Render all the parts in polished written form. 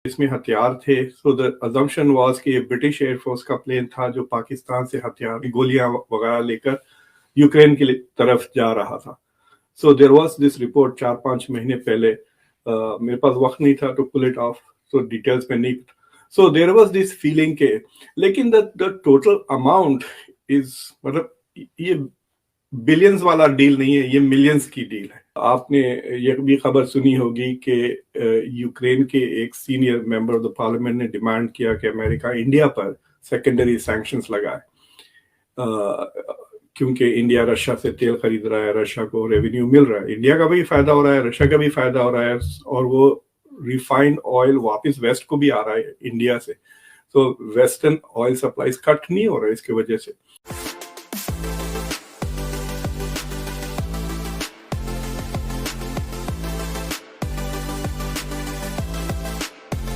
इसमें हथियार थे, सो द अजम्पशन वाज कि ये ब्रिटिश एयरफोर्स का प्लेन था जो पाकिस्तान से हथियार गोलियां वगैरह लेकर यूक्रेन की तरफ जा रहा था. So there was this report 4-5 महीने पहले. मेरे पास वक्त नहीं था to pull it off, so details में नहीं. So there was this feeling के, लेकिन द टोटल अमाउंट इज, मतलब ये बिलियंस वाला डील नहीं है, ये मिलियंस की डील है. आपने ये भी खबर सुनी होगी कि यूक्रेन के एक senior member of the parliament ने डिमांड किया कि अमेरिका इंडिया पर सेकेंडरी सैंक्शंस लगाए, क्योंकि इंडिया रशिया से तेल खरीद रहा है, रशिया को रेवेन्यू मिल रहा है, इंडिया का भी फायदा हो रहा है, रशिया का भी फायदा हो रहा है, और वो रिफाइंड ऑयल वापस वेस्ट को भी आ रहा है इंडिया से. तो वेस्टर्न ऑयल सप्लाईज कट नहीं हो रहा है इसकी वजह से.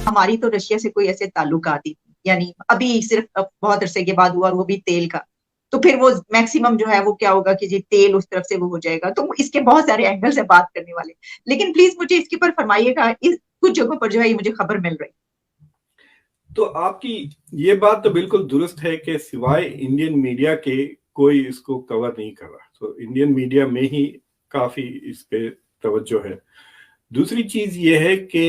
हमारी तो रशिया से कोई ऐसे ताल्लुकात ही, यानी अभी सिर्फ बहुत अरसे के बाद हुआ, और वो भी तेल का. तो फिर वो मैक्सिमम जो है वो क्या होगा कि जी तेल उस तरफ से वो हो जाएगा. तो इसके बहुत सारे एंगल से बात करने वाले, लेकिन प्लीज मुझे इसके पर फरमाइएगा. इस कुछ जगहों पर जो है मुझे खबर मिल रही. तो आपकी ये बात तो बिल्कुल दुरुस्त है कि सिवाय इंडियन मीडिया के कोई इसको कवर नहीं कर रहा. तो इंडियन मीडिया में ही काफी इस पे तवज्जो है. दूसरी चीज ये है कि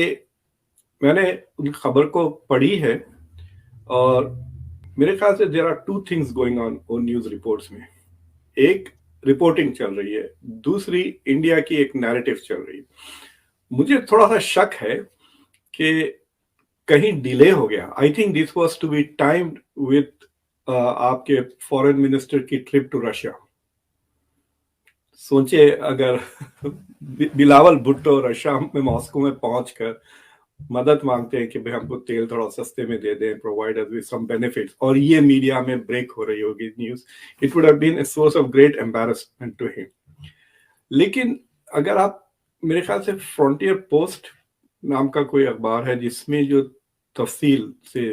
मैंने उन खबर को पढ़ी है, और मेरे ख्याल से there are two things going on news reports में. एक रिपोर्टिंग चल रही है, दूसरी इंडिया की एक नैरेटिव चल रही है. मुझे थोड़ा सा शक है कि कहीं डिले हो गया. I think this was to be timed with आपके फॉरेन मिनिस्टर की ट्रिप टू रशिया. सोचे अगर बिलावल भुट्टो रशिया में मॉस्को में पहुंचकर मदद मांगते हैं कि भाई हमको तेल थोड़ा सस्ते में दे दें, provide us with some benefits, और ये मीडिया में ब्रेक हो रही होगी news, it would have been a source of great embarrassment to him. लेकिन अगर आप, मेरे ख्याल से फ्रंटियर पोस्ट नाम का कोई अखबार है जिसमें जो तफसील से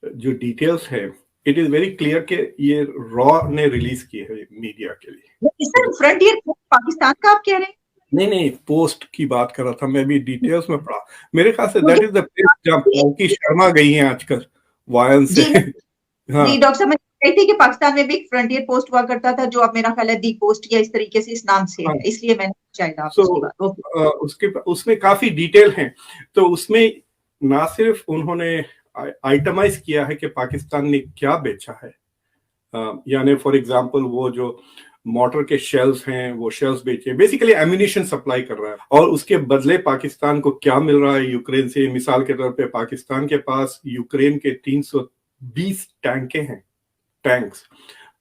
जो डिटेल्स है, इट इज वेरी क्लियर कि ये रॉ ने रिलीज की है मीडिया के लिए. सर फ्रंटियर पाकिस्तान का आप कह रहे हैं? नहीं, पोस्ट की बात कर रहा था मैं भी, डिटेल्स में पढ़ा. मेरे ख्याल say that is the place जहां पालकी शर्मा गई हैं आजकल वायन से. हाँ जी डॉक्टर साहब, मैं कही थी कि पाकिस्तान में भी एक फ्रंटियर पोस्ट हुआ करता था जो अब मेरा ख्याल है दी पोस्ट या इस तरीके से इस नाम से है, इसलिए मैंने शायद आपकी बात. उसके उसमें काफी डिटेल हैं. तो उसमें ना सिर्फ उन्होंने आइटमाइज किया है कि पाकिस्तान ने क्या बेचा है, यानी फॉर एग्जांपल वो जो मोटर के शेल्स हैं वो शेल्स बेचे, बेसिकली एम्यूनिशन सप्लाई कर रहा है, और उसके बदले पाकिस्तान को क्या मिल रहा है यूक्रेन से. मिसाल के तौर पे पाकिस्तान के पास यूक्रेन के 320 टैंक्स,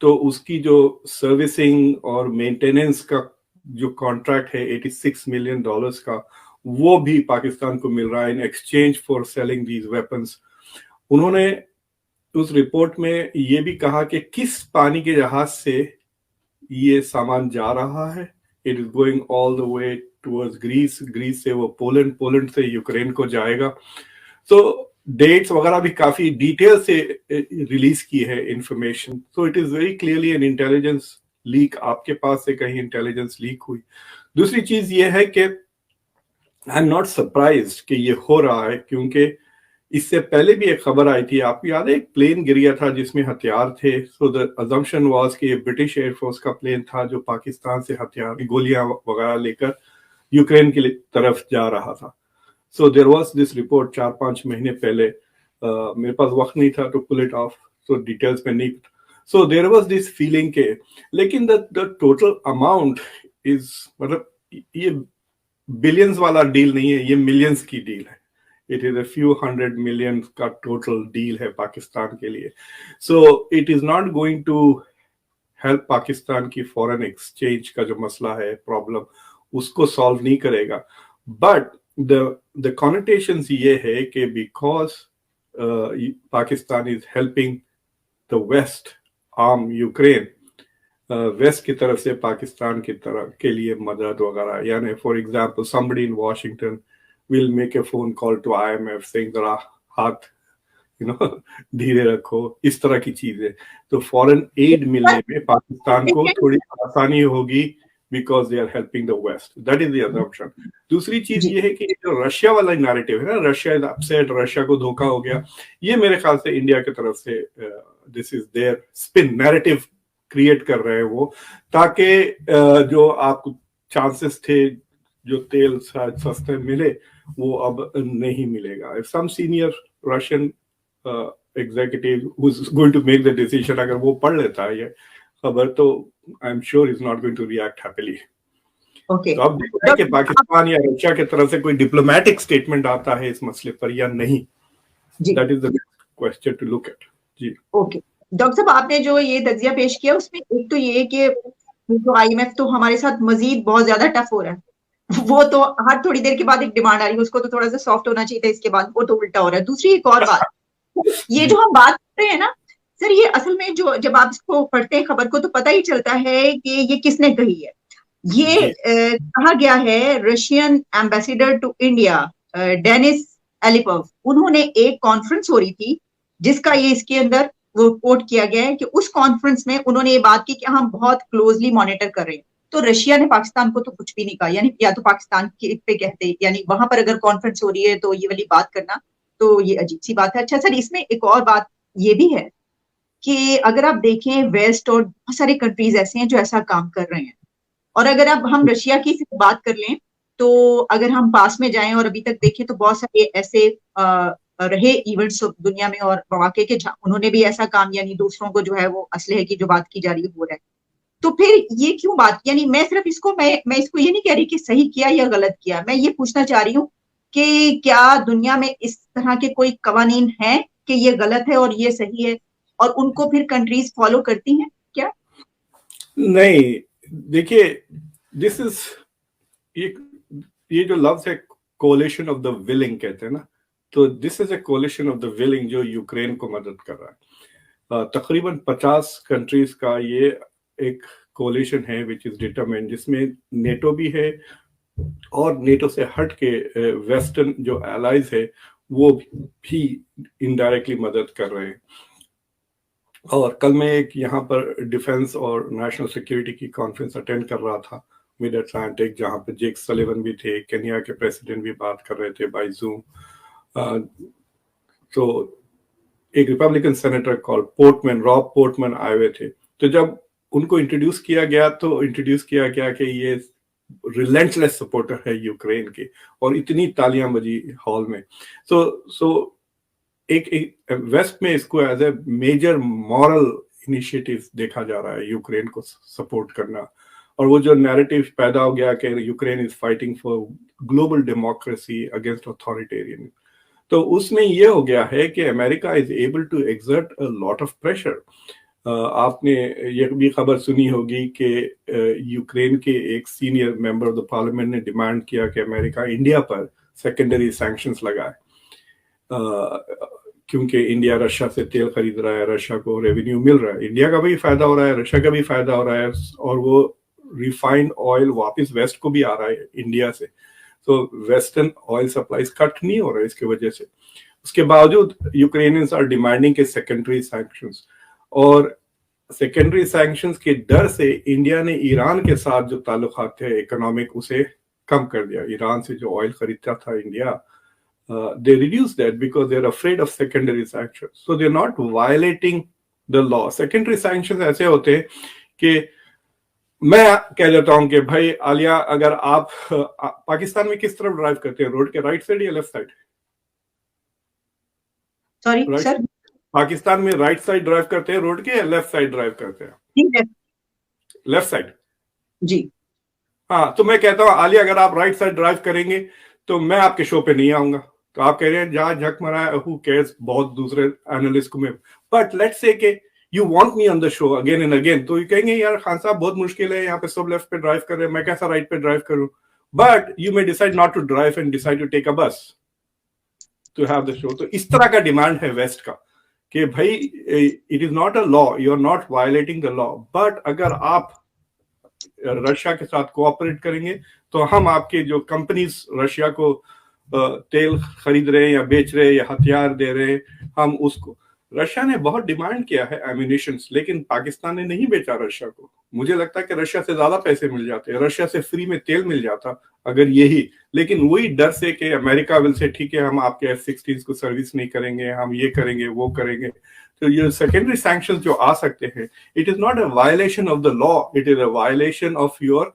तो उसकी जो सर्विसिंग और मेंटेनेंस का जो कॉन्ट्रैक्ट है $86 मिलियन का, वो भी पाकिस्तान को मिल रहा है in exchange for selling these weapons. उन्होंने उस रिपोर्ट में ये भी कहा कि किस पानी के जहाज से ये सामान जा रहा है. It is going all the way towards Greece से वो पोलैंड से यूक्रेन को जाएगा. तो डेट्स वगैरह भी काफी डिटेल से रिलीज की है information. So it is very clearly an intelligence leak. आपके पास से कहीं इंटेलिजेंस लीक हुई. दूसरी चीज ये है कि आई एम नॉट सरप्राइज्ड कि ये हो रहा है, क्योंकि इससे पहले भी एक खबर आई थी, आपको याद है, एक प्लेन गिर गया था जिसमें हथियार थे. सो द अजम्पशन वाज कि ये ब्रिटिश एयरफोर्स का प्लेन था जो पाकिस्तान से हथियार गोलियां वगैरह लेकर यूक्रेन की तरफ जा रहा था. So there was this report 4-5 महीने पहले. मेरे पास वक्त नहीं था to pull it off, so details में नहीं. So there was this feeling के, लेकिन द टोटल अमाउंट इज, मतलब ये बिलियंस वाला डील नहीं है, ये मिलियंस की डील है. It is a few $100 million का टोटल डील है पाकिस्तान के लिए. So it is not going to help Pakistan की फॉरेन एक्सचेंज का जो मसला है, प्रॉब्लम, उसको सॉल्व नहीं करेगा. बट द कॉनोटेशंस ये है कि because Pakistan is helping the West arm Ukraine, West की तरफ से पाकिस्तान की तरफ के लिए मदद वगैरह, यानी for example somebody in Washington will make a phone call to IMF saying जरा हाथ धीरे रखो, इस तरह की चीजें. तो फॉरेन एड मिलने में पाकिस्तान को थोड़ी आसानी होगी because they are helping the West. That is the assumption. दूसरी चीज जी ये है कि जो रशिया वाला नैरेटिव है ना, रशिया इज अपसेट, रशिया को धोखा हो गया, ये मेरे ख्याल से इंडिया की तरफ से this is their spin narrative create कर रहे हैं वो, ताकि जो आपको चांसेस थे जो तेल सस्ते मिले वो अब नहीं मिलेगा. If some senior Russian executive who's going to make the decision, अगर वो पढ़ लेता है ये खबर, तो I'm sure he's not going to react happily. Okay तो अब देखते हैं कि पाकिस्तान या रशिया की तरफ से कोई डिप्लोमेटिक स्टेटमेंट आता है इस मसले पर या नहीं. जी That is the question to look at. जी ओके डॉक्टर साहब, आपने जो ये तज्जिया पेश किया उसमें एक तो ये कि जो IMF तो हमारे साथ मजीद बहुत ज्यादा टफ हो रहा है, वो तो हर थोड़ी देर के बाद एक डिमांड आ रही है, उसको तो थोड़ा सा सॉफ्ट होना चाहिए था, इसके बाद वो तो उल्टा हो रहा है. दूसरी एक और बात, ये जो हम बात कर रहे हैं ना सर, ये असल में जो जब आप इसको पढ़ते हैं खबर को तो पता ही चलता है कि ये किसने कही है. ये कहा गया है Russian ambassador to India Denis Alipov, उन्होंने एक कॉन्फ्रेंस हो रही थी जिसका ये इसके अंदर वो कोट किया गया है कि उस कॉन्फ्रेंस में उन्होंने ये बात की कि हम बहुत क्लोजली मॉनिटर कर रहे हैं. तो रशिया ने पाकिस्तान को तो कुछ भी नहीं कहा, यानी या तो पाकिस्तान के पे कहते, यानी वहां पर अगर कॉन्फ्रेंस हो रही है तो ये वाली बात करना तो ये अजीब सी बात है. अच्छा सर, इसमें एक और बात ये भी है कि अगर आप देखें वेस्ट और बहुत सारे कंट्रीज ऐसे हैं जो ऐसा काम कर रहे हैं, और अगर अब हम रशिया की बात कर लें तो अगर हम पास में जाएं और अभी तक देखें तो बहुत सारे ऐसे रहे इवेंट्स दुनिया में और मौके के उन्होंने भी ऐसा काम, यानी दूसरों को जो है वो असलहे की जो बात की जा रही है हो रहा है. तो फिर ये क्यों बात, यानी मैं सिर्फ इसको मैं इसको ये नहीं कह रही कि सही किया या गलत किया, मैं ये पूछना चाह रही हूँ कि क्या दुनिया में इस तरह के कोई कवानीन हैं कि ये गलत है और ये सही है और उनको फिर कंट्रीज फॉलो करती हैं क्या? नहीं, देखिए दिस इज ये जो लफ्ज है कोलिशन ऑफ द विलिंग कहते हैं ना, तो this is a collision of the willing जो यूक्रेन को मदद कर रहा है. तकरीबन 50 कंट्रीज का ये एक कोलिशन है विच इज डिटरमाइंड, जिसमें नेटो भी है और नेटो से हट के वेस्टर्न जो एलाइज है वो भी इनडायरेक्टली मदद कर रहे हैं. और कल मैं एक यहाँ पर डिफेंस और नेशनल सिक्योरिटी की कॉन्फ्रेंस अटेंड कर रहा था मिड अटलांटिक, जहाँ पे जेक सलिवन भी थे, केन्या के प्रेसिडेंट भी बात कर रहे थे बाय जूम. तो एक Republican senator call Portman, Rob Portman आए हुए थे. तो जब उनको इंट्रोड्यूस किया गया तो इंट्रोड्यूस किया गया कि ये रिलेंटलेस सपोर्टर है यूक्रेन के, और इतनी तालियां बजी हॉल में. सो एक वेस्ट में इसको as a major moral initiative देखा जा रहा है यूक्रेन को सपोर्ट करना. और वो जो नैरेटिव पैदा हो गया कि Ukraine is fighting for global democracy against authoritarian, तो उसमें ये हो गया है कि America is able to exert a lot of pressure. आपने ये भी खबर सुनी होगी कि यूक्रेन के एक senior member of the parliament ने डिमांड किया कि अमेरिका इंडिया पर सेकेंडरी सैंक्शंस लगाए, क्योंकि इंडिया रशिया से तेल खरीद रहा है, रशिया को रेवेन्यू मिल रहा है, इंडिया का भी फायदा हो रहा है, रशिया का भी फायदा हो रहा है, और वो रिफाइंड ऑयल वापस वेस्ट को भी आ रहा है इंडिया से. तो वेस्टर्न ऑयल सप्लाईज कट नहीं हो रहा है इसकी वजह से. उसके बावजूद यूक्रेनियंस आर डिमांडिंग के सेकेंडरी सैंक्शंस, और सेकेंडरी सैंक्शंस के डर से इंडिया ने ईरान के साथ जो ताल्लुकात थे इकोनॉमिक उसे कम कर दिया. ईरान से जो ऑयल खरीदता था India, they reduce that because they're afraid of secondary sanctions. So they're not violating the law. Secondary sanctions ऐसे होते हैं कि मैं कह देता हूं कि भाई आलिया, अगर आप पाकिस्तान में किस तरफ ड्राइव करते हैं, रोड के राइट साइड या left side? Sorry sir, Pakistan में राइट साइड ड्राइव करते हैं रोड के या लेफ्ट साइड ड्राइव करते हैं? लेफ्ट साइड जी. हाँ, तो मैं कहता हूँ आलिया, अगर आप राइट साइड ड्राइव करेंगे तो मैं आपके शो पे नहीं आऊंगा. तो आप कह रहे हैं जहां झक मरा है, हु केयर्स, बहुत दूसरे एनालिस्ट को मैं, बट लेट्स से कि you want me on the show again and again, तो ये कहेंगे यार खान साहब बहुत मुश्किल है, यहाँ पे सब लेफ्ट पे ड्राइव कर रहे हैं, मैं कैसा राइट पे ड्राइव करूं? But you may decide not to drive and decide to take a bus to have the show. तो इस तरह का डिमांड है वेस्ट का कि भाई it is not a law, you are not violating the law, but अगर आप रशिया के साथ कोऑपरेट करेंगे तो हम आपके जो कंपनीज रशिया को तेल खरीद रहे हैं या बेच रहे हैं या हथियार दे रहे हैं, हम उसको रशिया ने बहुत डिमांड किया है एम्यूनिशंस, लेकिन पाकिस्तान ने नहीं बेचा रशिया को। मुझे लगता है कि रशिया से ज्यादा पैसे मिल जाते, रशिया से फ्री में तेल मिल जाता अगर यही, लेकिन वही डर से कि अमेरिका विल से ठीक है हम आपके F-16 को सर्विस नहीं करेंगे, हम ये करेंगे वो करेंगे। तो ये सेकेंडरी सैंक्शंस जो आ सकते हैं, it is not a violation of the law, it is a violation of your